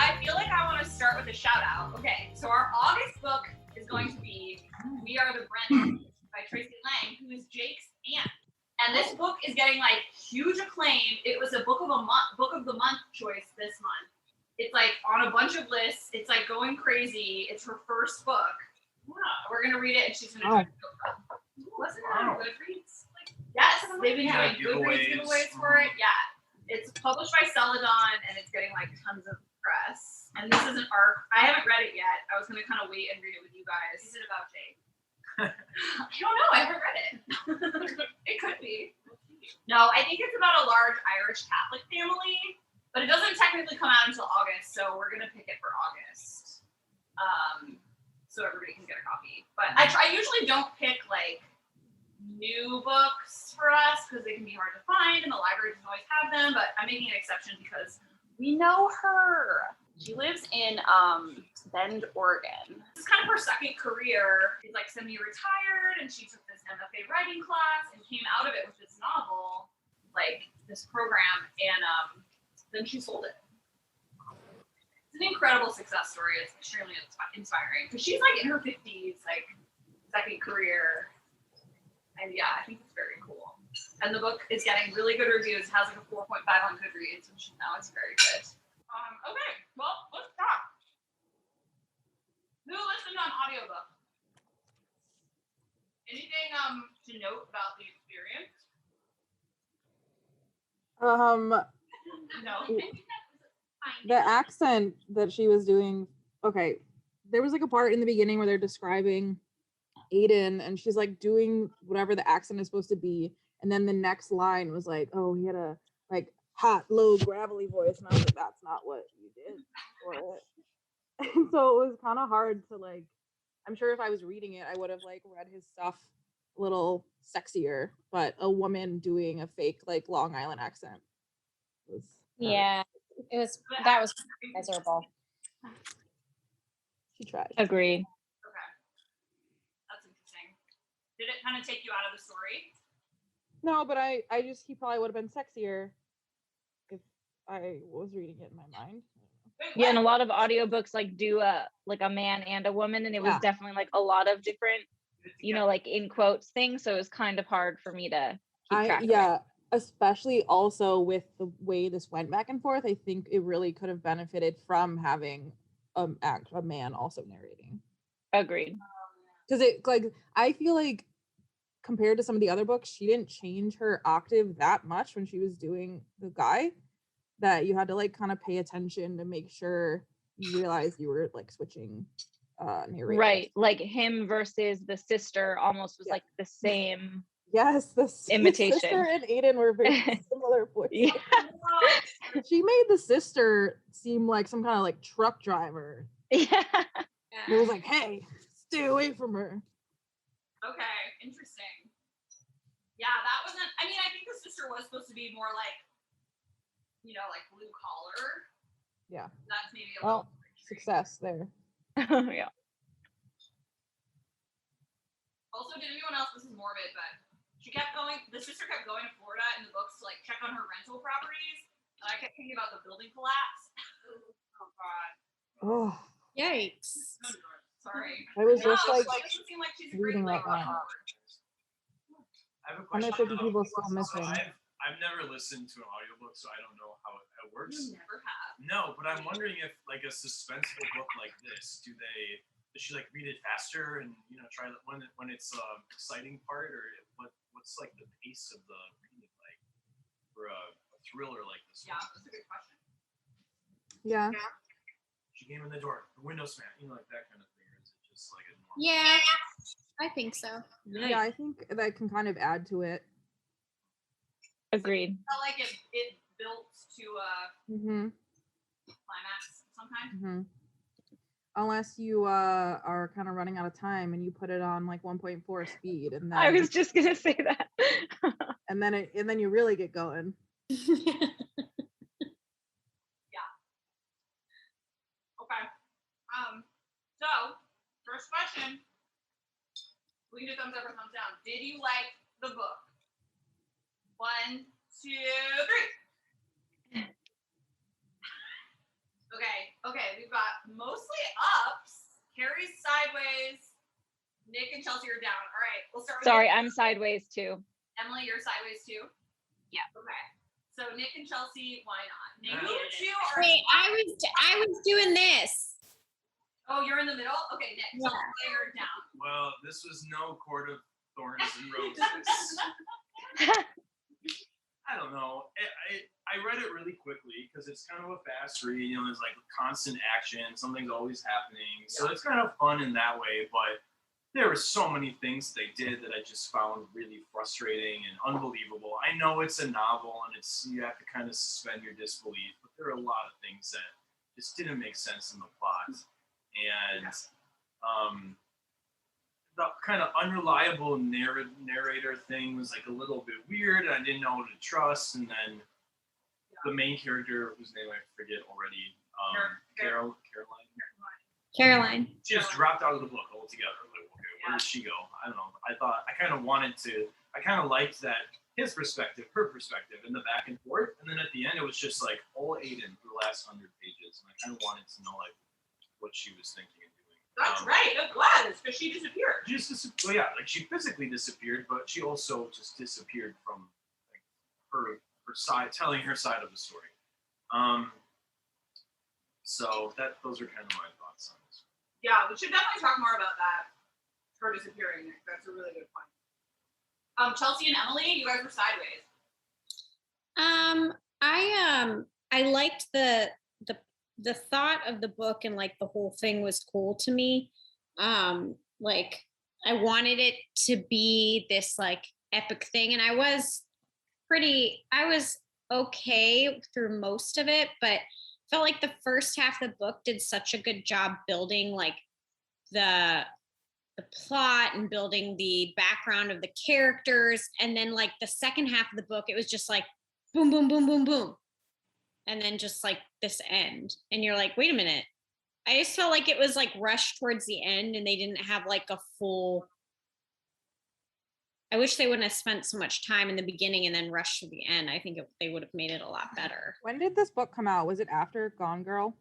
I feel like I want to start with a shout out. Okay, so our August book is going to be We Are the Brennans by Tracy Lang, who is Jake's aunt. And this book is getting like huge acclaim. It was a book of the month choice this month. It's like on a bunch of lists. It's like going crazy. It's her first book. Yeah, we're gonna read it and she's gonna try to feel fun. Wasn't it on Goodreads? Like, yes, they've been doing Goodreads giveaways for it. Yeah. It's published by Celadon and it's getting like tons of press. And this is an arc. I haven't read it yet. I was gonna kind of wait and read it with you guys. Is it about Jake? I don't know. I haven't read it. It could be. No, I think it's about a large Irish Catholic family, but it doesn't technically come out until August, so we're gonna pick it for August, so everybody can get a copy. But I usually don't pick like new books for us because they can be hard to find and the library doesn't always have them, but I'm making an exception because we know her. She lives in Bend, Oregon. This is kind of her second career. She's like semi-retired and she took this MFA writing class and came out of it with this novel, like this program, and then she sold it. It's an incredible success story. It's extremely inspiring because she's like in her 50s, like second career. And yeah, I think it's very cool. And the book is getting really good reviews. It has like a 4.5 on Goodreads, which now it's very good. Okay, well, let's start. Who listened on audiobook? Anything to note about the experience? No. The accent that she was doing, okay, there was like a part in the beginning where they're describing Aiden and she's like doing whatever the accent is supposed to be, and then the next line was like, oh, he had a like hot, low, gravelly voice, and I was like, that's not what you did for it. And so it was kind of hard to like, I'm sure if I was reading it I would have like read his stuff a little sexier, but a woman doing a fake like Long Island accent was that was miserable. She tried. Agreed. Okay. That's interesting. Did it kind of take you out of the story? No, but he probably would have been sexier if I was reading it in my mind. Yeah, and a lot of audiobooks like do a man and a woman, and it was definitely like a lot of different, like in quotes things, so it was kind of hard for me to keep track of it. Especially also with the way this went back and forth, I think it really could have benefited from having a man also narrating. Agreed. Because it like I feel like compared to some of the other books, she didn't change her octave that much when she was doing the guy, that you had to like kind of pay attention to make sure you realized you were like switching narrators. Right, like him versus the sister almost was like the same. Yes, the imitation. Sister and Aiden were very similar voices. Yeah. She made the sister seem like some kind of like truck driver. Yeah. It was like, hey, stay away from her. Okay, interesting. Yeah, that wasn't. I mean, I think the sister was supposed to be more like, like blue collar. Yeah. That's maybe a little success there. Yeah. Also, did anyone else? This is morbid, but the sister kept going to Florida in the books to like check on her rental properties. And I kept thinking about the building collapse. Oh God. Oh. Yikes. Sorry. I was just it like doesn't seem like she's reading right now. I have a question. 150 people still missing. I've never listened to an audiobook, so I don't know how it works. You never have. No, but I'm wondering if like a suspenseful book like this, does she like read it faster and try when it's exciting part, or what's like the pace of the reading like for a thriller like this? Yeah, that's a good question. Yeah. She came in the door, the window smacked, like that kind of thing. Or is it just like a normal? Yeah, I think so. Yeah, I think that can kind of add to it. Agreed. Felt like it built to a climax sometimes. Unless you are kind of running out of time and you put it on like 1.4 speed, and then I was just gonna say that. and then you really get going. Yeah. Okay. So first question. We can do thumbs up or thumbs down. Did you like the book? 1, 2, 3. Okay. Nick and Chelsea are down. All right, we'll start with Sorry, Nick. I'm sideways too. Emily, you're sideways too? Yeah. Okay. So Nick and Chelsea, why not? Nick, Yeah. you two are. Wait, I was doing this. Oh, you're in the middle? Okay, Nick, Yeah. Chelsea, you're down. Well, this was no court of thorns and roses. I don't know. I read it really quickly because it's kind of a fast read. You know, there's like constant action. Something's always happening. So it's kind of fun in that way. But there were so many things they did that I just found really frustrating and unbelievable. I know it's a novel and you have to kind of suspend your disbelief, but there are a lot of things that just didn't make sense in the plot. And the kind of unreliable narrator thing was like a little bit weird, and I didn't know who to trust. And then the main character, whose name I forget already, Caroline. she just dropped out of the book altogether. Like, okay, where did she go? I don't know. I kind of liked that his perspective, her perspective, and the back and forth. And then at the end, it was just like all Aiden for the last 100 pages, and I kind of wanted to know like what she was thinking and doing. That's right. It was because she disappeared. Well, yeah, like she physically disappeared, but she also just disappeared from like her side, telling her side of the story. So those are kind of my thoughts on this. Yeah, we should definitely talk more about that. Her disappearing. Nick. That's a really good point. Chelsea and Emily, you guys were sideways. I liked the thought of the book, and like the whole thing was cool to me. Like I wanted it to be this like epic thing, and I was okay through most of it, but felt like the first half of the book did such a good job building like the plot and building the background of the characters, and then like the second half of the book it was just like boom boom boom boom boom, and then just like this end, and you're like, wait a minute. I just felt like it was like rushed towards the end, and they didn't have like a full. I wish they wouldn't have spent so much time in the beginning and then rushed to the end. I think they would have made it a lot better. When did this book come out? Was it after Gone Girl?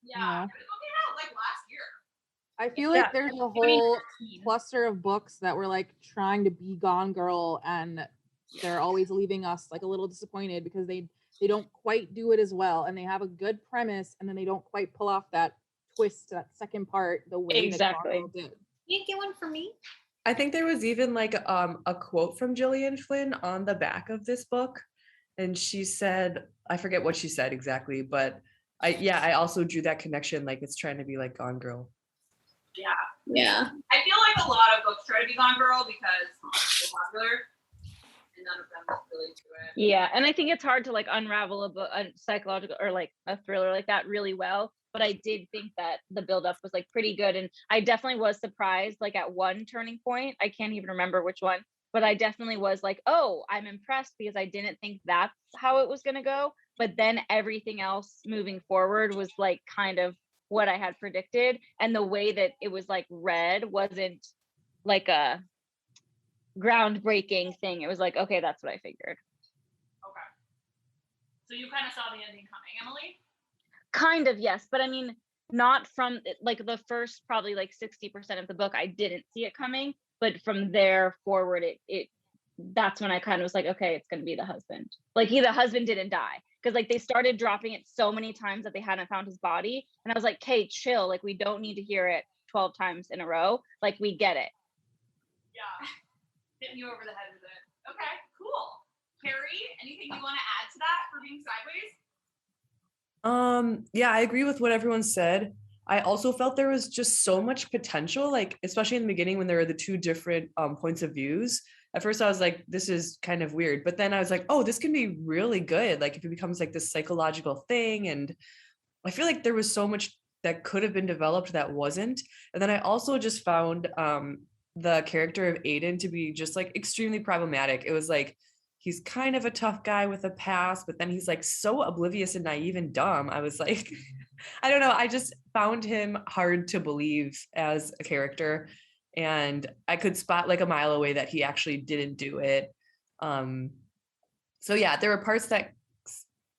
Yeah, it came out like last year. I feel like there's a whole cluster of books that were like trying to be Gone Girl, and they're always leaving us like a little disappointed because they don't quite do it as well, and they have a good premise, and then they don't quite pull off that twist, that second part, the way that Gone Girl did. You didn't get one for me? I think there was even like a quote from Gillian Flynn on the back of this book, and she said, I forget what she said exactly, but I also drew that connection, like it's trying to be like Gone Girl. Yeah. I feel like a lot of books try to be Gone Girl because they're popular, and none of them really do it. Yeah, and I think it's hard to like unravel a psychological or like a thriller like that really well. But I did think that the buildup was like pretty good, and I definitely was surprised like at one turning point. I can't even remember which one, but I definitely was like, oh, I'm impressed because I didn't think that's how it was gonna go. But then everything else moving forward was like kind of what I had predicted, and the way that it was like read wasn't like a groundbreaking thing. It was like, okay, that's what I figured. Okay. So you kind of saw the ending coming, Emily? Kind of, yes. But I mean, not from like the first probably like 60% of the book, I didn't see it coming. But from there forward, that's when I kind of was like, okay, it's going to be the husband. Like the husband didn't die. Because like they started dropping it so many times that they hadn't found his body. And I was like, Kate, chill. Like we don't need to hear it 12 times in a row. Like we get it. Yeah. Hitting you over the head with it. Okay, cool. Carrie, anything you want to add to that for being sideways? Yeah, I agree with what everyone said. I also felt there was just so much potential, like especially in the beginning when there were the two different points of views. At first I was like, this is kind of weird, but then I was like, oh, this can be really good. Like if it becomes like this psychological thing. And I feel like there was so much that could have been developed that wasn't. And then I also just found the character of Aiden to be just like extremely problematic. It was like, he's kind of a tough guy with a past, but then he's like so oblivious and naive and dumb. I was like, I don't know. I just found him hard to believe as a character. And I could spot like a mile away that he actually didn't do it. So yeah, there were parts that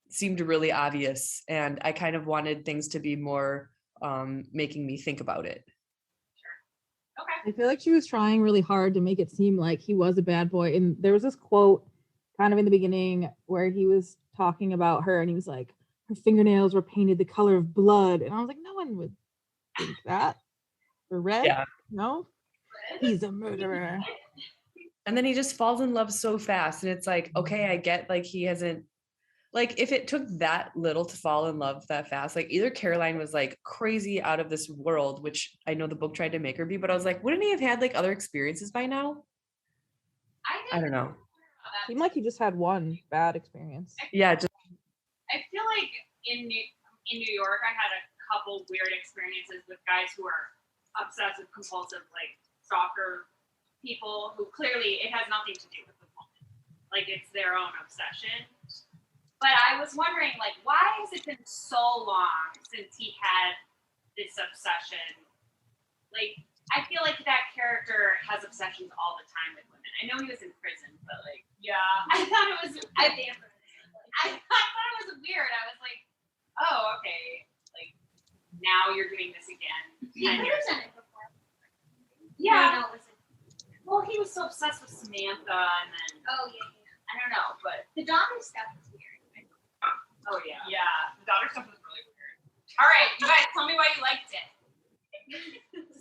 seemed really obvious, and I kind of wanted things to be more making me think about it. Okay. I feel like she was trying really hard to make it seem like he was a bad boy. And there was this quote kind of in the beginning where he was talking about her and he was like, her fingernails were painted the color of blood. And I was like, no one would think that. Or red? Yeah. No? He's a murderer. And then he just falls in love so fast. And it's like, okay, I get like he hasn't, like if it took that little to fall in love that fast, like either Caroline was like crazy out of this world, which I know the book tried to make her be, but I was like, wouldn't he have had like other experiences by now? I don't know. Seemed like he just had one bad experience. Yeah, just I feel like in New York, I had a couple weird experiences with guys who are obsessive, compulsive, like stalker people who clearly it has nothing to do with the woman. Like it's their own obsession. But I was wondering, like, why has it been so long since he had this obsession? Like, I feel like that character has obsessions all the time with women. I know he was in prison, but like, yeah, I thought it was weird. I was like, oh, okay, like now you're doing this again. He could have done it before. Yeah. No, listen. Well, he was so obsessed with Samantha, and then Oh yeah. I don't know, but The daughter stuff is weird. oh yeah, the daughter stuff was really weird. All right, you guys, tell me why you liked it.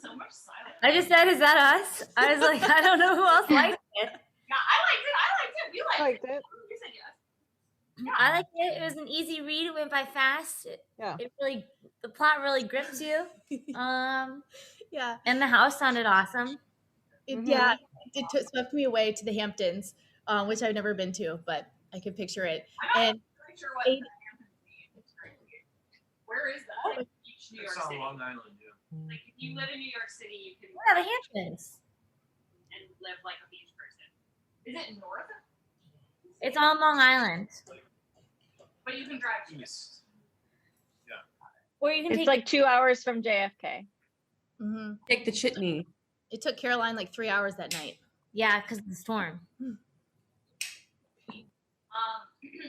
So much silence. I just said, is that us? I was like, I don't know who else liked it. Yeah, I liked it. We liked it. You said yes. I liked it. It was an easy read. It went by fast. Yeah. It really, the plot really grips you. Yeah. And the house sounded awesome. Yeah, it swept me away to the Hamptons, which I've never been to, but I could picture it. I'm And not really sure what the Hamptons means. Where is that? Beach, New York It's on City. Long Island, yeah. Like if you live in New York City, you can Yeah, the Hamptons. and live like a beach person. Is it north? It's on Long Island. But you can drive to it. East. Or you can It's take like 2 hours from JFK. mhm. take the chitney. It took Caroline like 3 hours that night. yeah, because of the storm.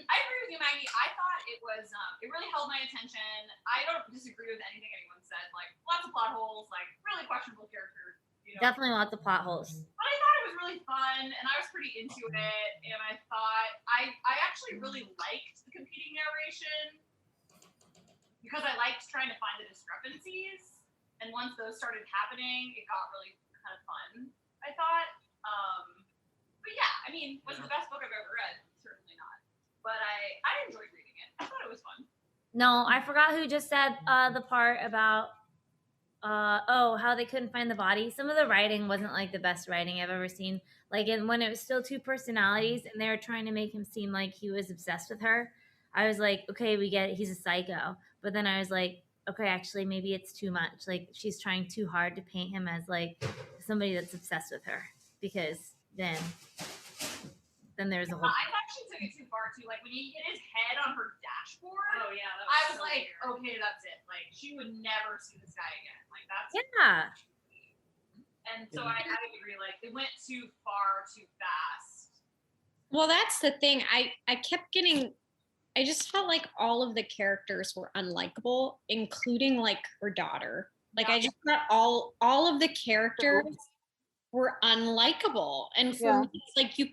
I agree with you, Maggie. I thought it was it really held my attention. I don't disagree with anything anyone said. Like lots of plot holes, like really questionable characters. You know? Definitely lots of plot holes. But I thought it was really fun, and I was pretty into it. And I thought I actually really liked the competing narration because I liked trying to find the discrepancies. And once those started happening, it got really kind of fun. I thought. But yeah, I mean, was it the best book I've ever read? Certainly not. But I enjoyed reading it. I thought it was fun. No, I forgot who just said the part about how they couldn't find the body. Some of the writing wasn't like the best writing I've ever seen. Like when it was still two personalities and they were trying to make him seem like he was obsessed with her. I was like, okay, we get it. He's a psycho. But then I was like, okay, actually maybe it's too much. Like she's trying too hard to paint him as like somebody that's obsessed with her because then there's a whole. I thought she took it too far too. Like when he hit his head on her dashboard. Oh yeah. That I was so like, weird. okay, that's it. Like she would never see this guy again. Like that's Yeah. And so I agree. Like it went too far too fast. Well, that's the thing. I kept getting, I just felt like all of the characters were unlikable, including like her daughter. Like I just thought all of the characters were unlikable. And for me, it's like you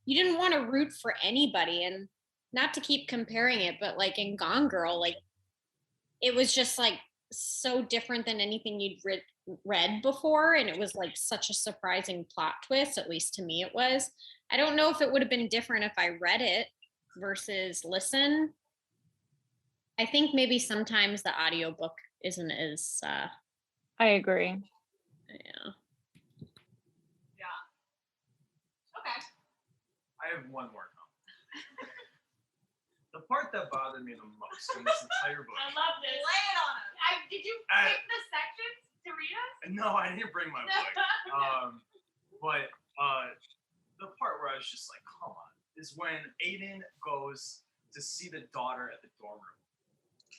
didn't want to root for anybody. And not to keep comparing it, but like in Gone Girl, like it was just like so different than anything you'd read before. And it was like such a surprising plot twist, at least to me it was. I don't know if it would have been different if I read it versus listen. I think maybe sometimes the audiobook isn't as I agree. yeah. Yeah. Okay. I have one more comment. The part that bothered me the most in this entire book. I love this. Lay it on us. Did you pick the sections to read us? No, I didn't bring my book. But the part where I was just like, come on, is when Aiden goes to see the daughter at the dorm room.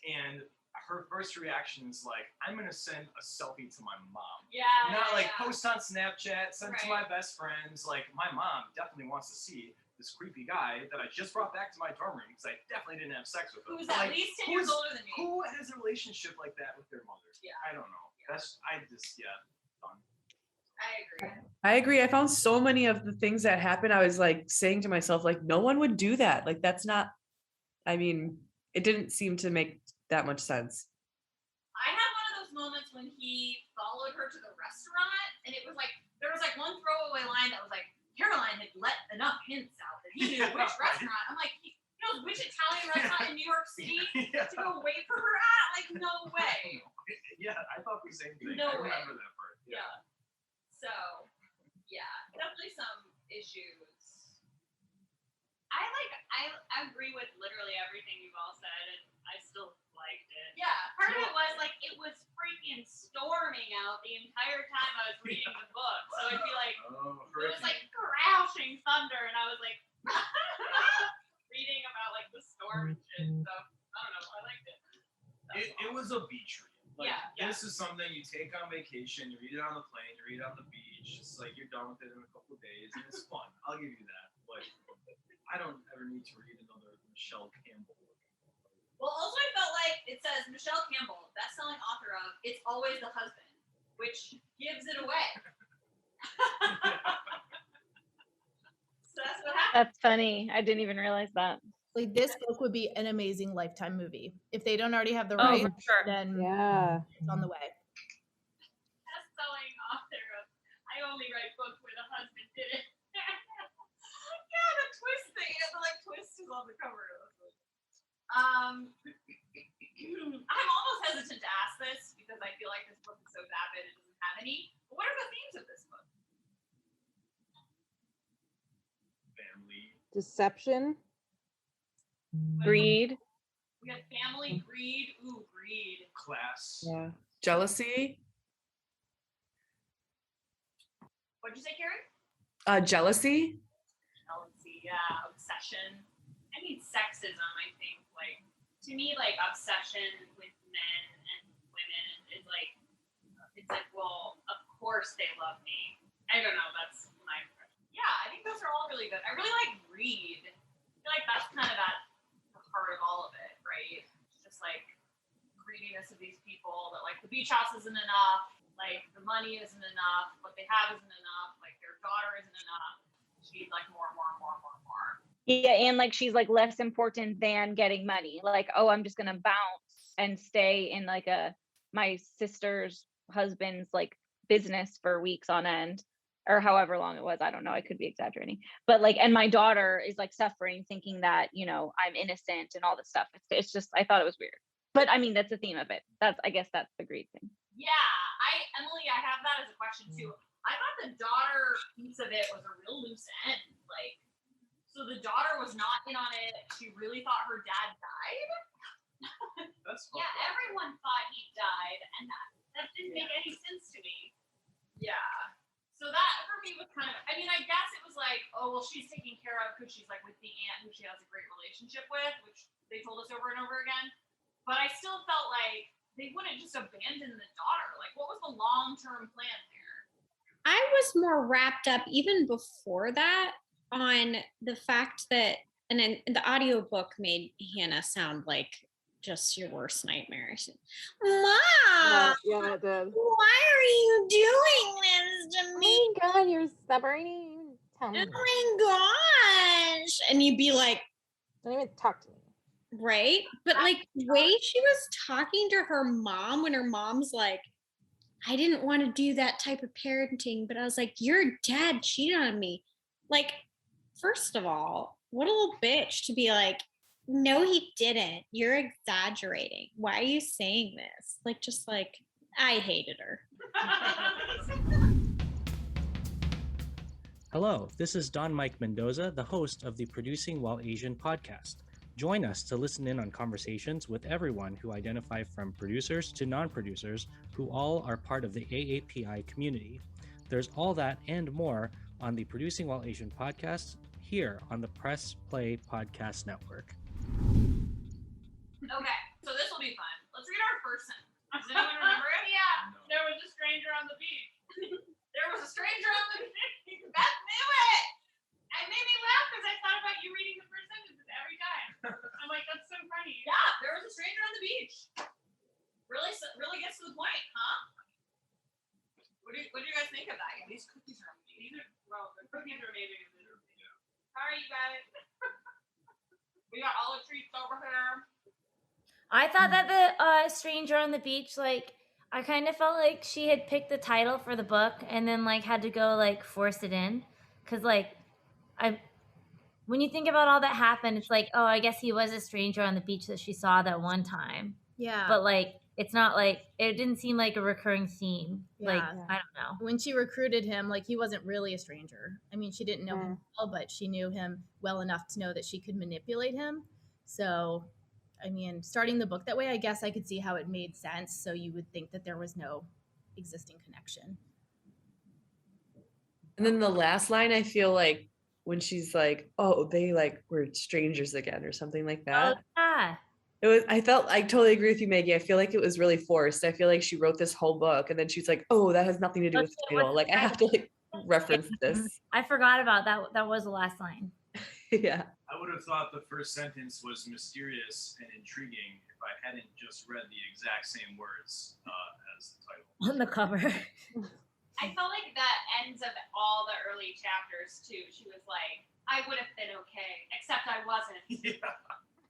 And her first reaction is like, I'm going to send a selfie to my mom. Yeah. Not like post on Snapchat, send to my best friends. Like, my mom definitely wants to see this creepy guy that I just brought back to my dorm room because I definitely didn't have sex with him. Who's at least 10 years older than me. Who has a relationship like that with their mother? Yeah. I don't know. Yeah. Done. I agree. I found so many of the things that happened. I was like saying to myself, like, no one would do that. Like, that's not, I mean, it didn't seem to make that much sense. I had one of those moments when he followed her to the restaurant, and it was like, there was like one throwaway line that was like, Caroline had let enough hints out that he knew which restaurant. I'm like, he knows which Italian restaurant in New York City to go wait for her at? Like, no way. Yeah, I thought the same thing. No I way. remember that part. Yeah. So, yeah, definitely some issues. I agree with literally everything you've all said, and I still liked it. Yeah, part of it was like it was freaking storming out the entire time I was reading the book, so it'd be like it was like crashing thunder, and I was like reading about like the storm and shit. So I don't know, I liked it. It was a beach read. Like, Yeah. This is something you take on vacation. You read it on the plane. You read it on the beach. It's like you're done with it in a couple of days, and it's fun. I'll give you that. But I don't ever need to read another Michelle Campbell book. Well, also I felt like it says Michelle Campbell, best-selling author of It's Always the Husband, which gives it away. So that's what happened. That's funny. I didn't even realize that. Like this book would be an amazing Lifetime movie. If they don't already have the Oh, rights, for sure. then Yeah. it's on the way. Best-selling author of I only write books where the husband did it. Yeah, the twist thing. The like twist is on the cover. I'm almost hesitant to ask this because I feel like this book is so vapid it doesn't have any. But what are the themes of this book? Family. Deception. Greed. We got family, greed. Ooh, greed. Class. Yeah. Jealousy. What'd you say, Carrie? Jealousy. Jealousy, yeah. Obsession. I mean, sexism, I think. Like, to me, like, obsession with men and women is like, it's like, well, of course they love me. I don't know. That's my impression. Yeah, I think those are all really good. I really like greed. I feel like that's kind of at the heart of all of it, right? It's just like greediness of these people that, like, the beach house isn't enough. Like, the money isn't enough. What they have isn't enough. Like, their daughter isn't enough. She needs, like, more. Yeah, and like she's like less important than getting money. Like, oh, I'm just gonna bounce and stay in like my sister's husband's like business for weeks on end, or however long it was. I don't know. I could be exaggerating, but like, and my daughter is like suffering, thinking that I'm innocent and all this stuff. It's just I thought it was weird, but I mean that's the theme of it. I guess that's the greed thing. Yeah, Emily, I have that as a question too. I thought the daughter piece of it was a real loose end. Like, so the daughter was not in on it. She really thought her dad died. That's Yeah, everyone thought he died, and that didn't make any sense to me. Yeah. So that for me was kind of, I mean, I guess it was like, oh, well, she's taken care of because she's like with the aunt who she has a great relationship with, which they told us over and over again. But I still felt like they wouldn't just abandon the daughter. Like, what was the long-term plan there? I was more wrapped up even before that on the fact that, and then the audiobook made Hannah sound like just your worst nightmare. Mom, Yeah, it did. why are you doing this to me? Oh my God, you're stubborn. Tell me. Oh my gosh. And you'd be like, Don't even talk to me. right? But like the way she was talking to her mom when her mom's like, I didn't want to do that type of parenting, but I was like, your dad cheated on me. Like, first of all, what a little bitch to be like, no, he didn't. You're exaggerating. Why are you saying this? Like, just like, I hated her. Hello, this is Don Mike Mendoza, the host of the Producing While Asian podcast. Join us to listen in on conversations with everyone who identify from producers to non-producers who all are part of the AAPI community. There's all that and more on the Producing While Asian podcast here on the Press Play Podcast Network. Okay, so this will be fun. Let's read our first sentence. Does anyone remember it? Yeah. No. There was a stranger on the beach. There was a stranger on the beach. Beth knew it. It made me laugh because I thought about you reading the first sentences every time. I'm like, that's so funny. Yeah, there was a stranger on the beach. Really gets to the point, huh? What do you guys think of that? At least you guys. We got all the treats over here. I thought that the stranger on the beach, like, I kind of felt like she had picked the title for the book and then like had to go like force it in, because like when you think about all that happened, it's like, oh, I guess he was a stranger on the beach that she saw that one time. Yeah. But like, it's not like, it didn't seem like a recurring theme. Like, Yeah. I don't know. When she recruited him, like he wasn't really a stranger. I mean, she didn't know him well, but she knew him well enough to know that she could manipulate him. So, I mean, starting the book that way, I guess I could see how it made sense. So you would think that there was no existing connection. And then the last line, I feel like when she's like, "Oh, they like were strangers again," or something like that. Oh, yeah. It was. I totally agree with you, Maggie. I feel like it was really forced. I feel like she wrote this whole book, and then she's like, "Oh, that has nothing to do with the title." Like I have to like reference this. I forgot about that. That was the last line. Yeah. I would have thought the first sentence was mysterious and intriguing if I hadn't just read the exact same words as the title. On the cover. I felt like that ends of all the early chapters too. She was like, I would have been okay, except I wasn't. Yeah.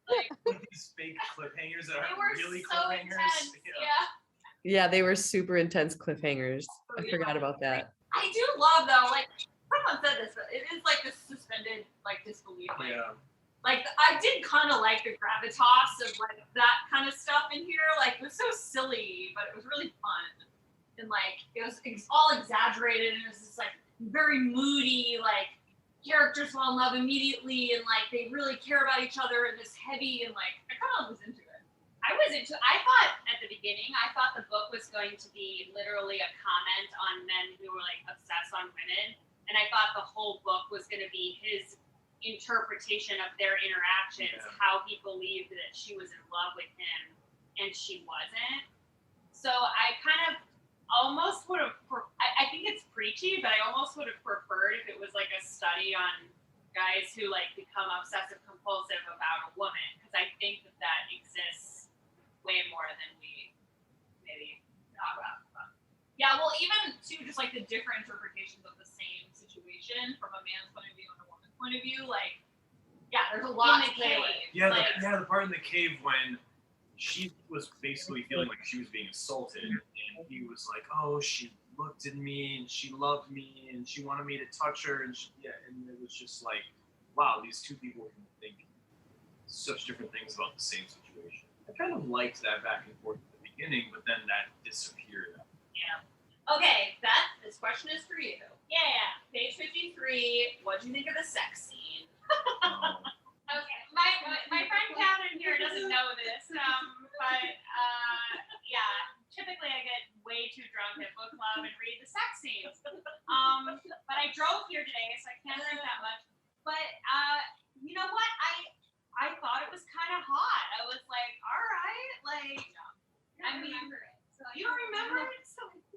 Like, These fake cliffhangers that they are were really so cliffhangers. intense. Yeah. Yeah, they were super intense cliffhangers. I forgot about that. I do love though, like someone said this, but it is like the suspended like disbelief. Like, Yeah. like I did kind of like the gravitas of like that kind of stuff in here. Like it was so silly, but it was really fun. And like it was all exaggerated, and it was just like very moody, like characters fall in love immediately, and like they really care about each other, and this heavy, and like I kind of was into it. I thought at the beginning, I thought the book was going to be literally a comment on men who were like obsessed on women, and I thought the whole book was going to be his interpretation of their interactions, how he believed that she was in love with him and she wasn't. So I kind of almost would have, I think it's preachy, but I almost would have preferred if it was like a study on guys who like become obsessive compulsive about a woman, because I think that exists way more than we maybe talk about. Yeah, well, even too, just like the different interpretations of the same situation from a man's point of view and a woman's point of view, like, yeah, there's a lot to play with. Yeah, like, the part in the cave when she was basically feeling like she was being assaulted, and he was like, "Oh, she looked at me and she loved me and she wanted me to touch her," and and it was just like, wow, these two people can think such different things about the same situation. I kind of liked that back and forth at the beginning, but then that disappeared. Yeah. Okay, Beth, this question is for you. Yeah. Page 53. What do you think of the sex scene? Okay, my friend Catherine here doesn't know this, but yeah, typically I get way too drunk at book club and read the sex scenes. But I drove here today, so I can't drink that much. But you know what? I thought it was kind of hot. I was like, all right, like, I mean, you don't remember it?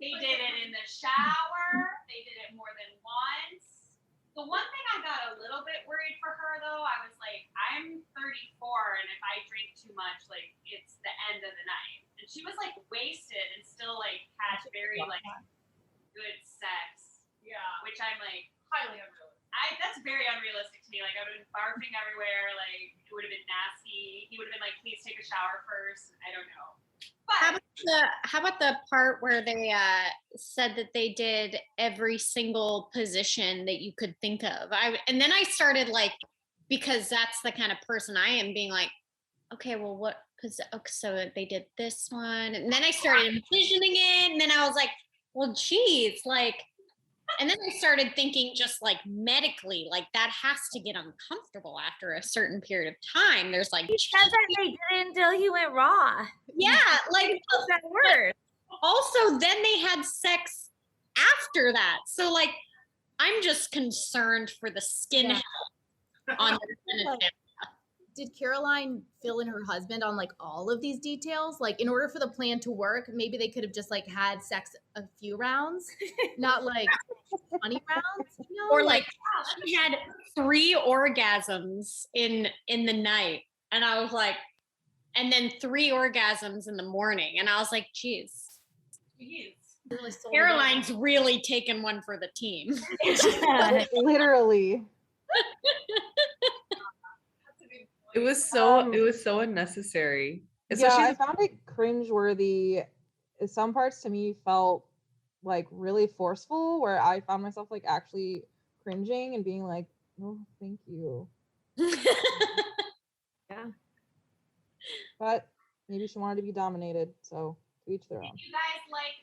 They did it in the shower. They did it more than once. The one thing I got a little bit worried for her, though, I was like, I'm 34, and if I drink too much, like, it's the end of the night. And she was, like, wasted and still, like, had very, like, good sex. Yeah. Which I'm, like, highly unrealistic. That's very unrealistic to me. Like, I would have been barfing everywhere. Like, it would have been nasty. He would have been like, please take a shower first. I don't know. But how about the part where they said that they did every single position that you could think of? And then I started like, because that's the kind of person I am, being like, okay, well, what? So they did this one, and then I started envisioning it, and then I was like, well, geez, like. And then I started thinking, just like medically, like that has to get uncomfortable after a certain period of time. There's like, he said that they did it until he went raw. Yeah, like that word. Also, then they had sex after that. So like, I'm just concerned for the skin health on their genitalia. Did Caroline fill in her husband on like all of these details? Like in order for the plan to work, maybe they could have just like had sex a few rounds, not like 20 rounds, you know? Or like she had 3 orgasms in the night. And I was like, and then 3 orgasms in the morning. And I was like, geez. Caroline's really taken one for the team. Literally. It was so unnecessary. Yeah, Especially I found it cringeworthy. Some parts to me felt like really forceful, where I found myself like actually cringing and being like, "Oh, thank you." Yeah. But maybe she wanted to be dominated, so to each their own. Did you guys like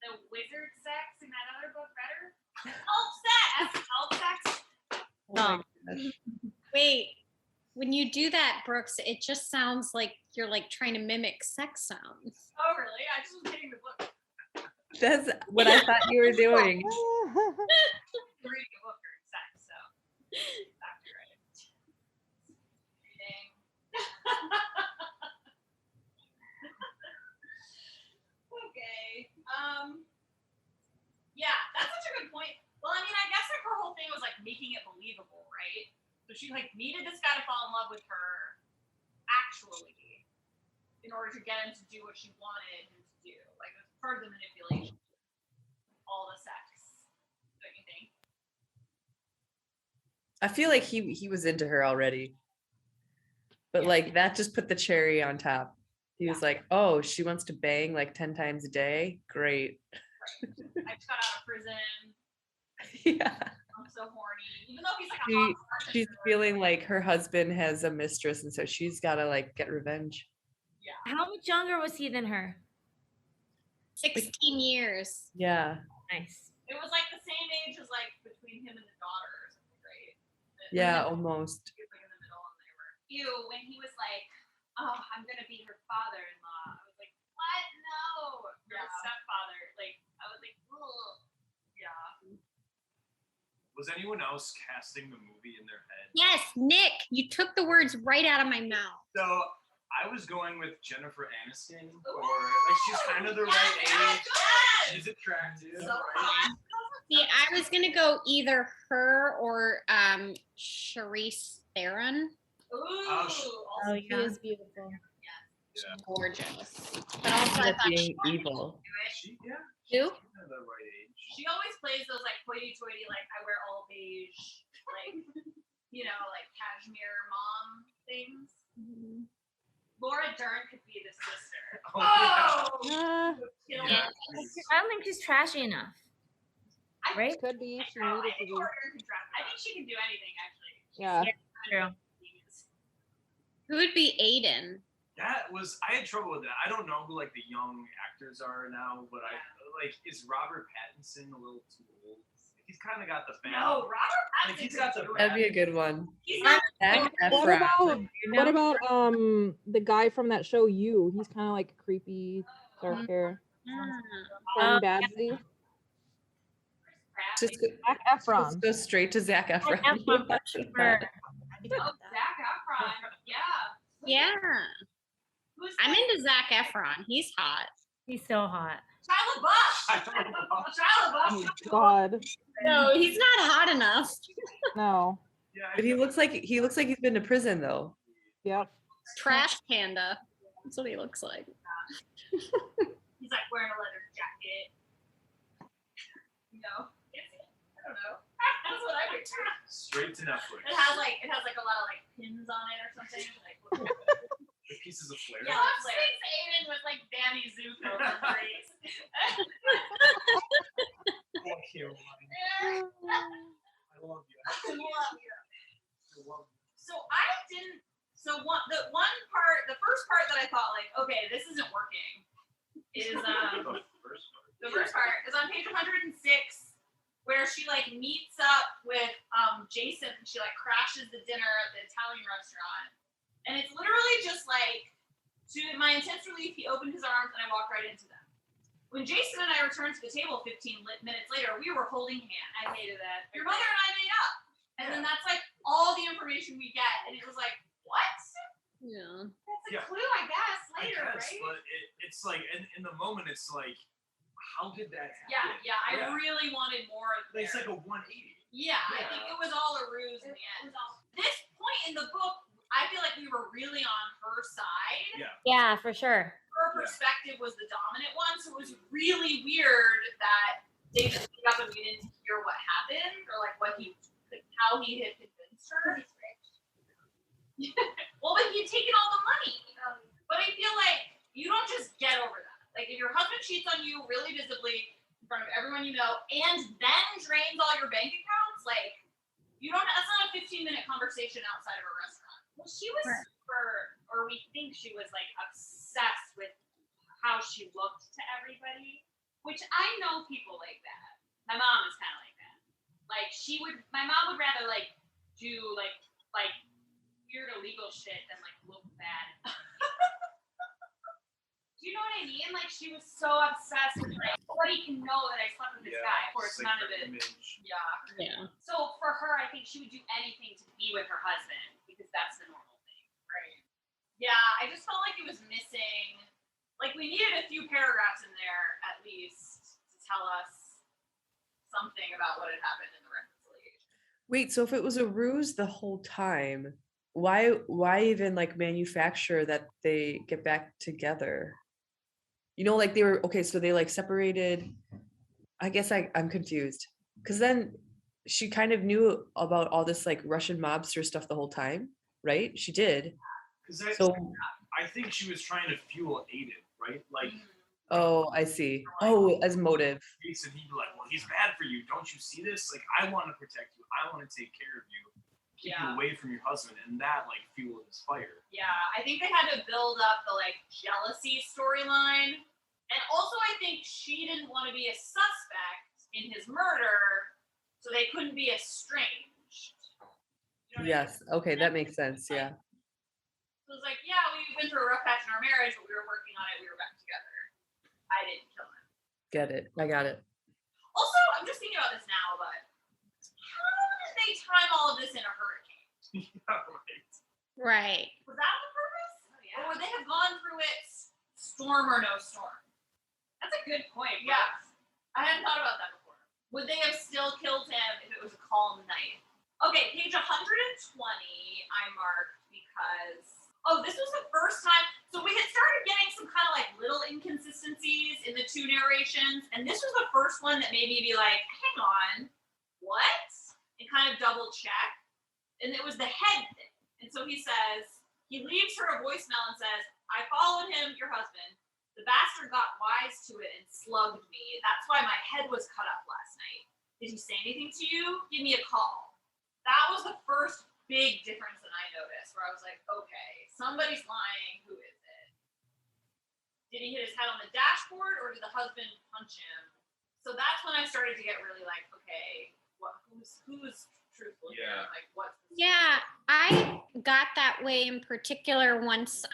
the wizard sex in that other book better? Elf sex. Elf sex. oh my gosh. Wait, when you do that, Brooks, it just sounds like you're like trying to mimic sex sounds. Oh, really? I just was reading the book. That's what I thought you were doing. Reading a book during sex, so exactly right. Reading. Okay. Yeah, that's such a good point. Well, I mean, I guess like her whole thing was like making it believable, right? So she like needed this guy to fall in love with her actually in order to get him to do what she wanted him to do. Like it was part of the manipulation. All the sex. Don't you think? I feel like he was into her already. But like that just put the cherry on top. He was like, "Oh, she wants to bang like 10 times a day? Great." Right. I just got out of prison. Yeah. I'm so horny. Even though he's like a She, hot she's bartender. feeling like her husband has a mistress and so she's got to like get revenge. Yeah. How much younger was he than her? 16 years. Yeah. Nice. It was like the same age as like between him and the daughter or something, right? Yeah, almost. He was like in the middle and they were. Ew, when he was like, "Oh, I'm gonna be her father-in-law," I was like, "What? No, you're a stepfather." Like, I was like, "Ugh." Yeah. Was anyone else casting the movie in their head? Yes, Nick, you took the words right out of my mouth. So I was going with Jennifer Aniston, or like she's kind of the right age. She's attractive. So right? See, I was gonna go either her or Charisse Theron. Ooh. Oh, Oh, She is beautiful. Yeah. Gorgeous. But also I That's thought being evil. She, yeah. Who? She's kind of the right age. She always plays those like hoity-toity, like I wear all beige, like you know, like cashmere mom things. Laura Dern could be the sister. Oh, yeah. Uh, Kill Yeah. her. I don't think she's trashy enough. I Right? could be. She I needed to think be. Laura Dern can draft. I think she can do anything actually. Yeah. True. Who would be Aiden? That was, I had trouble with that. I don't know who like the young actors are now, but I like, is Robert Pattinson a little too old? He's kind of got the bad. No, Robert Like, Pattinson. he's got the That'd be a good one. He's not. Zac What Efron. about what about the guy from that show You? He's kind of like creepy, dark hair. Oh, From Badsy. Just Zac Efron. go straight to Zac Efron. Efron, for sure. Oh, Zac Efron. Yeah. Yeah. Who's I'm that? into Zac Efron. He's hot. He's so hot. Shia LaBeouf. I don't know. Shia Oh, LaBeouf. God, No, he's not hot enough. no. Yeah, But he looks like he's been to prison though. Yep. Trash panda. That's what he looks like. He's like wearing a leather jacket. You know? I don't know. That's what I picture. straight to Netflix. It has like a lot of like pins on it or something. Like The pieces of flair. yeah, Six Aiden with like Danny Zuko for grace. Thank you. Yeah. I love you. I love you. I love you. So I didn't. So the first part that I thought like, okay, this isn't working, is The first part. the first part is on page 106, where she like meets up with Jason and she like crashes the dinner at the Italian restaurant, and it's literally just like, to my intense relief, he opened his arms and I walked right into them. When Jason and I returned to the table 15 minutes later, we were holding hands. I hated that. Your mother and I made up. And then that's like all the information we get. And it was like, what? Yeah. That's a Yeah. clue, I guess, later, I guess, right? but it's like in the moment, it's like, how did that Yeah, happen? yeah. I really wanted more of It's there. like a 180. Yeah, I think it was all a ruse in the end. This point in the book, I feel like we were really on her side. Yeah. Yeah, for sure. Her perspective was the dominant one, so it was really weird that they just picked up and we didn't hear what happened or like how he had convinced her. Well, but he'd taken all the money. But I feel like you don't just get over that. Like, if your husband cheats on you really visibly in front of everyone you know, and then drains all your bank accounts, like, that's not a 15-minute conversation outside of a restaurant. Well, she was or we think she was, like, obsessed with how she looked to everybody, which I know people like that. My mom is kind of like that. Like, my mom would rather, like, do, like weird illegal shit than, like, look bad. Do you know what I mean? Like, she was so obsessed with, like, nobody can know that I slept with this guy. Of course, none of it. Yeah. So for her, I think she would do anything to be with her husband because that's the normal thing, right? Yeah, I just felt like it was missing. Like, we needed a few paragraphs in there at least to tell us something about what had happened in the reconciliation. Wait, so if it was a ruse the whole time, why even like manufacture that they get back together? You know, like they were okay, so they like separated. I guess I'm confused because then she kind of knew about all this like Russian mobster stuff the whole time, right? She did. So I think she was trying to fuel Aiden, right? Like, oh, I see. Oh, as motive. and he'd be like, well, he's bad for you. Don't you see this? Like, I want to protect you. I want to take care of you. Keep you away from your husband. And that, like, fueled his fire. Yeah, I think they had to build up the, like, jealousy storyline. And also, I think she didn't want to be a suspect in his murder, so they couldn't be estranged. You know Yes. Okay, that makes sense. Yeah. So it was like, yeah, we went through a rough patch in our marriage, but we were working on it. We were back together. I didn't kill him. Get it. I got it. Also, I'm just thinking about this now, but how did they time all of this in a hurricane? Yeah, right. Right. Was that on purpose? Oh, yeah. Or would they have gone through it storm or no storm? That's a good point. Yeah. I hadn't thought about that before. Would they have still killed him if it was a calm night? Okay, page 120 I marked because, this was the first time. So we had started getting some kind of like little inconsistencies in the two narrations. And this was the first one that made me be like, hang on, what? And kind of double check. And it was the head thing. And so he says, he leaves her a voicemail and says, I followed him, your husband. The bastard got wise to it and slugged me. That's why my head was cut up last night. Did he say anything to you? Give me a call. That was the first big difference that I noticed where I was like, okay, somebody's lying. Who is it? Did he hit his head on the dashboard or did the husband punch him? So that's when I started to get really like, okay, who's truthful here? Like, what's the story? Yeah, I got that way in particular once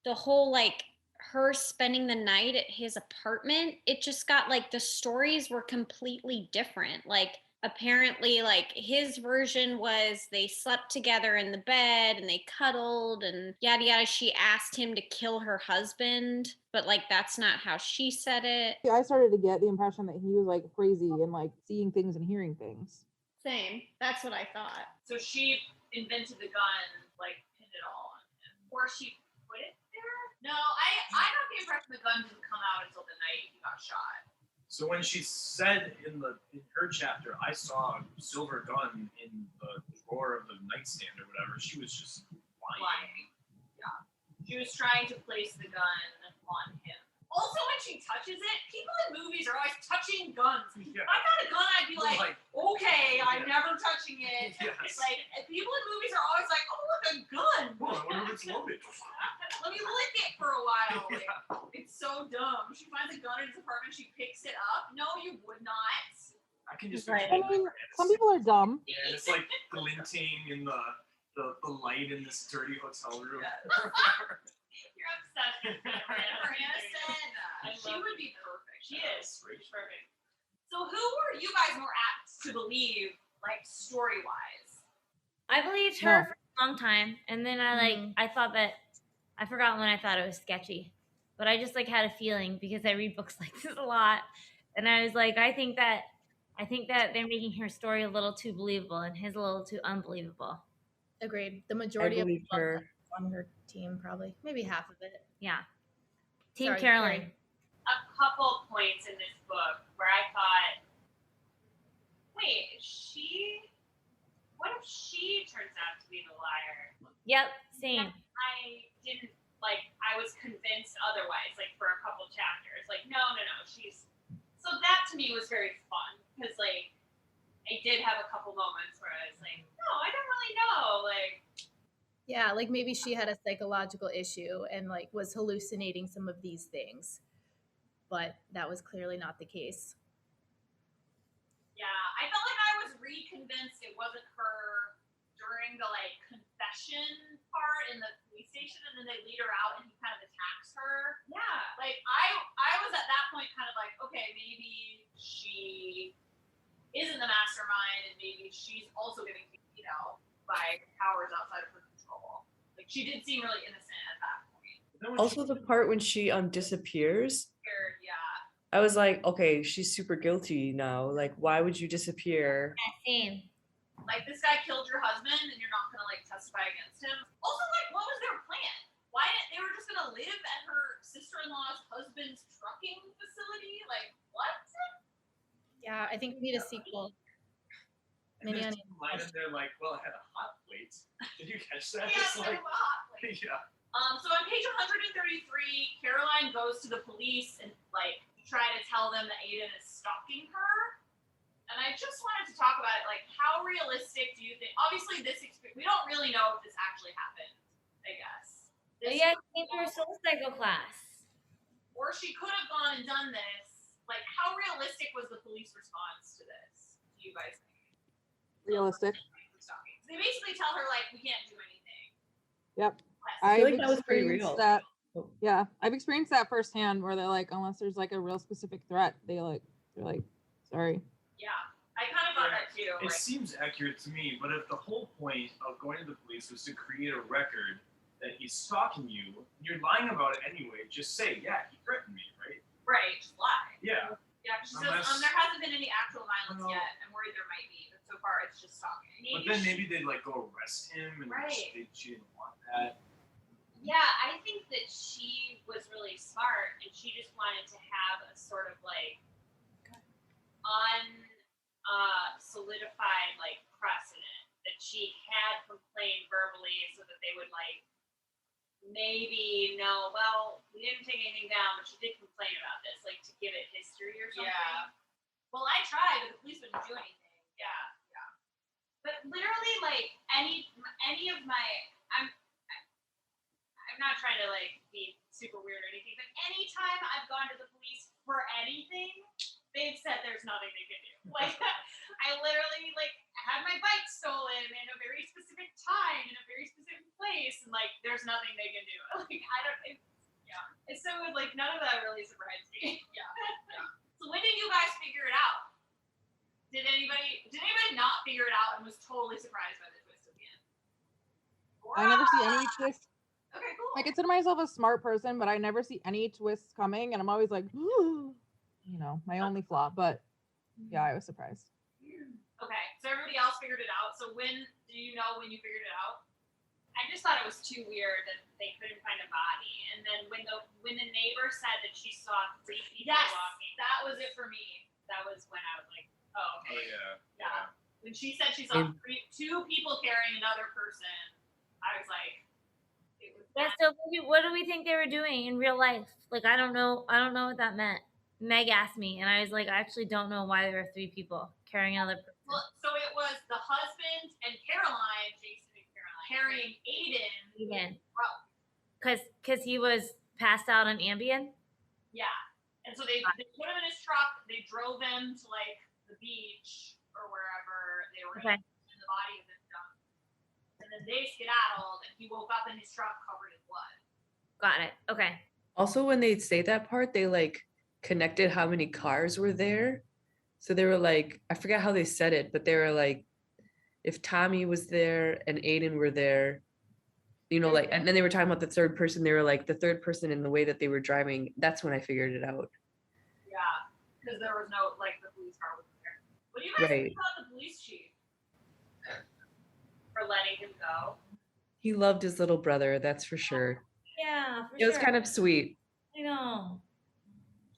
the whole like her spending the night at his apartment, it just got like the stories were completely different. Like apparently like his version was they slept together in the bed and they cuddled and yada yada. She asked him to kill her husband, but like that's not how she said it. Yeah, I started to get the impression that he was like crazy and like seeing things and hearing things. Same. That's what I thought. So she invented the gun, like pinned it all on him. Or she put it there? No, I got the impression the gun didn't come out until the night he got shot. So when she said in her chapter, I saw a silver gun in the drawer of the nightstand or whatever, she was just lying. Yeah. She was trying to place the gun on him. Also, when she touches it, people in movies are always touching guns. Yeah. If I got a gun, I'd be like, okay, I'm Yeah. never touching it. Yes. Like, people in movies are always like, oh, look, a gun. Oh, I wonder if it's loaded. Let me lick it for a while. Like, Yeah. it's so dumb. She finds a gun in his apartment, she picks it up. No, you would not. I can just I mean, some people are dumb. Yeah, and it's like glinting in the light in this dirty hotel room. You're obsessed with Jennifer Aniston. She would be perfect. She is. She's perfect. So who were you guys more apt to believe, like, story-wise? I believed her for a long time, and then I thought that I forgot when I thought it was sketchy, but I just like had a feeling because I read books like this a lot, and I was like, I think that they're making her story a little too believable and his a little too unbelievable. Agreed. The majority of believe her. on her team, probably maybe half of it. Yeah. Team Sorry, Caroline. Carrie. A couple points in this book where I thought, wait, is she what if she turns out to be the liar? Yep, same. I didn't, like, I was convinced otherwise, like, for a couple chapters. Like, no, she's... So that to me was very fun, because, like, I did have a couple moments where I was like, no, I don't really know, like... Yeah, like maybe she had a psychological issue and like was hallucinating some of these things, but that was clearly not the case. Yeah, I felt like I was reconvinced it wasn't her during the like confession part in the police station, and then they lead her out and he kind of attacks her. Yeah, like I was at that point kind of like, okay, maybe she isn't the mastermind, and maybe she's also getting beat out by powers outside of her control. Like she did seem really innocent at that point. Also, the part when she disappears. Scared, yeah. I was like, okay, she's super guilty now. Like, why would you disappear? Same. Like, this guy killed your husband and you're not gonna, like, testify against him. Also, like, what was their plan? Why didn't they were just gonna live at her sister-in-law's husband's trucking facility? Like, what? Yeah, I think we need a sequel. And there's some line in there like, well, I had a hot plate. Did you catch that? Yeah, It's like, a hot plate. yeah. So on page 133, Caroline goes to the police and, like, try to tell them that Aiden is stalking her. And I just wanted to talk about it, like, how realistic do you think? Obviously, we don't really know if this actually happened, I guess. Yeah, she came to her soul cycle class. Or she could have gone and done this. Like, how realistic was the police response to this? Do you guys think? Realistic. They basically tell her, like, we can't do anything. Yep. I feel like that was pretty real. Yeah, I've experienced that firsthand where they're like, unless there's like a real specific threat, they're like, sorry. Yeah, I kind of thought that too. It seems accurate to me, but if the whole point of going to the police was to create a record that he's stalking you, you're lying about it anyway, just say, yeah, he threatened me, right? Right, just lie. Yeah. Yeah, because there hasn't been any actual violence yet. I'm worried there might be, but so far it's just stalking. But then maybe they'd like go arrest him, and she didn't want that. Yeah, I think that she was really smart, and she just wanted to have a sort of like solidified like precedent that she had complained verbally, so that they would like maybe know, well, we didn't take anything down, but she did complain about this, like to give it history or something. Yeah. Well, I tried, but the police wouldn't do anything. Yeah. But literally, like any of my, I'm not trying to like be super weird or anything, but anytime I've gone to the police for anything, they've said there's nothing they can do. Like, I literally like had my bike stolen in a very specific time in a very specific place, and like there's nothing they can do. Like it's so like none of that really surprised me. Yeah. So when did you guys figure it out? Did anybody not figure it out and was totally surprised by the twist at the end? I never see any twist. Okay, cool. I consider myself a smart person, but I never see any twists coming, and I'm always like, my only flaw. But yeah, I was surprised. Okay, so everybody else figured it out. So when do you know when you figured it out? I just thought it was too weird that they couldn't find a body. And then when the neighbor said that she saw 3 people walking, that was it for me. That was when I was like, oh, okay. Oh, Yeah. When she said she saw 2 people carrying another person, I was like, Yeah, so what do we think they were doing in real life? Like, I don't know what that meant. Meg asked me, and I was like, I actually don't know why there were 3 people carrying another person. Well, so it was the husband and Caroline, Jason and Caroline, carrying Aiden. Because he was passed out on Ambien? Yeah. And so they put him in his truck, they drove him to like the beach or wherever they were in, and the body had been dumped. And then they skedaddled, and he woke up in his truck covered in blood. Got it. Okay. Also, when they say that part, they like connected how many cars were there. So they were like, I forget how they said it, but they were like, if Tommy was there and Aiden were there, like, and then they were talking about the third person. They were like, the third person in the way that they were driving. That's when I figured it out. Yeah, because there was no, like, the police car wasn't there. What do you guys think about the police chief for letting him go? He loved his little brother, that's for sure. Yeah, it was kind of sweet. I know.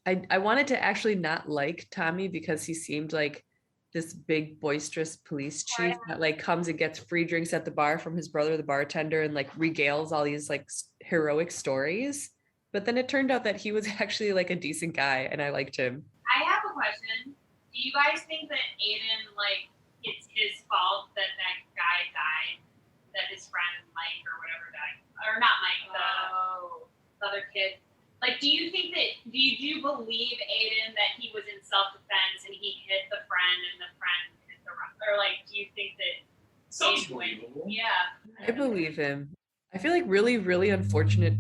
I wanted to actually not like Tommy because he seemed like this big boisterous police chief that like comes and gets free drinks at the bar from his brother, the bartender, and like regales all these like heroic stories. But then it turned out that he was actually like a decent guy, and I liked him. I have a question. Do you guys think that Aiden, like, it's his fault that that guy died? That his friend Mike or whatever died? Or not Mike, the other kid. Like, do you believe, Aiden, that he was in self-defense and he hit the friend and the friend hit the or like, do you think that Sounds Aiden went- believable. Yeah. I believe him. I feel like really, really unfortunate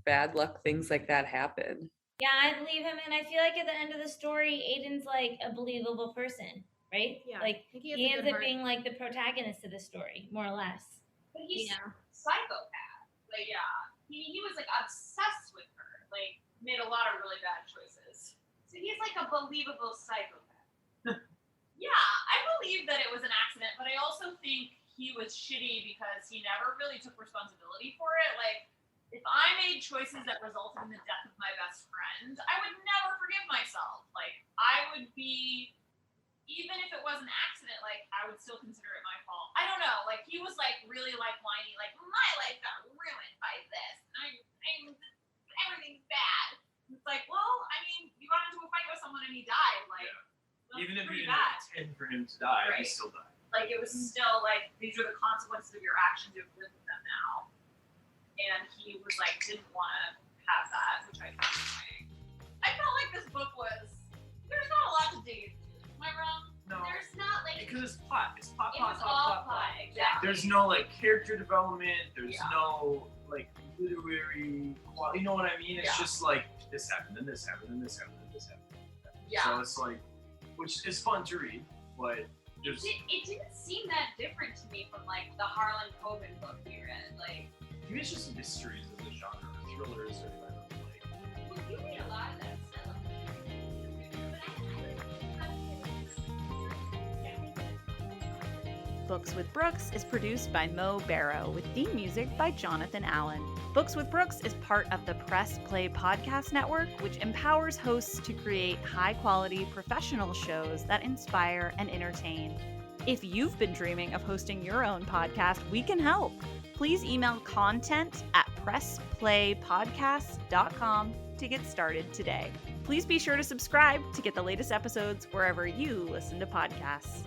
bad luck things like that happen. Yeah, I believe him, and I feel like at the end of the story, Aiden's like a believable person, right? Yeah, Like I think he has he a ends good up heart. being like the protagonist of the story, more or less. But he's Yeah. psychopath. Like, yeah. He was like obsessed with her. Like, made a lot of really bad choices. So he's like a believable psychopath. Yeah, I believe that it was an accident, but I also think he was shitty because he never really took responsibility for it. Like, if I made choices that resulted in the death of my best friend, I would never forgive myself. Like, I would be, even if it was an accident, like, I would still consider it my fault. I don't know. Like, he was like really like whiny, like, my life got ruined by this. I'm everything's bad. It's like, well, I mean, you got into a fight with someone and he died. Like, that's Even if pretty you bad. didn't intend for him to die, he Right. still died. Like, it was still like, these are the consequences of your actions. You've lived with them now. And he was like, didn't want to have that, which I found annoying. I felt like this book was, there's not a lot to dig into. Am I wrong? No, There's not like, because it's plot. It's plot, it was plot, all plot, plot. plot, exactly. There's no like character development. There's Yeah. no like literary quality. You know what I mean? It's Yeah. just like this happened, then this happened, then this happened, then this happened. Yeah. So it's like, which is fun to read, but there's It didn't seem that different to me from like the Harlan Coben book we read. Like, maybe it's just mysteries of the genre, thrillers or whatever. Like, well, you read a lot of that stuff. Books with Brooks is produced by Mo Barrow with theme music by Jonathan Allen. Books with Brooks is part of the Press Play Podcast Network, which empowers hosts to create high-quality professional shows that inspire and entertain. If you've been dreaming of hosting your own podcast, we can help. Please email content@pressplaypodcast.com to get started today. Please be sure to subscribe to get the latest episodes wherever you listen to podcasts.